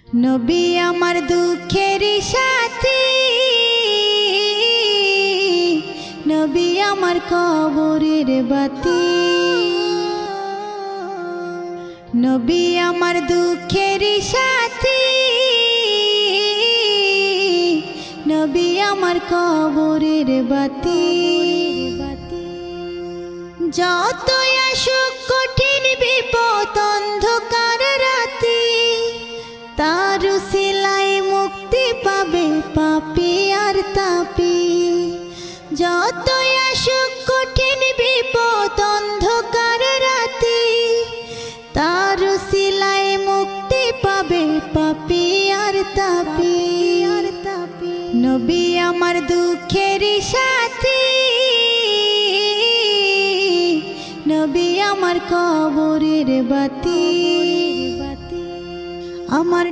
नबी आमार दुखेर साथी, नबी आमार कबरेर बाती। नबी आमार दुखेर साथी, नबी आमार कबरेर बाती। যতই আসুক কঠিন বিপদ অন্ধকার রাতে, তার উসিলায় মুক্তি পাবে পাপী আর তাপী। যতই আসুক কঠিন বিপদ অন্ধকার রাতে, তার উসিলায় মুক্তি পাবে পাপী আর তাপী। নবী আমার দুঃখের সাথী, नबी आमार कबरेर बाती। आमार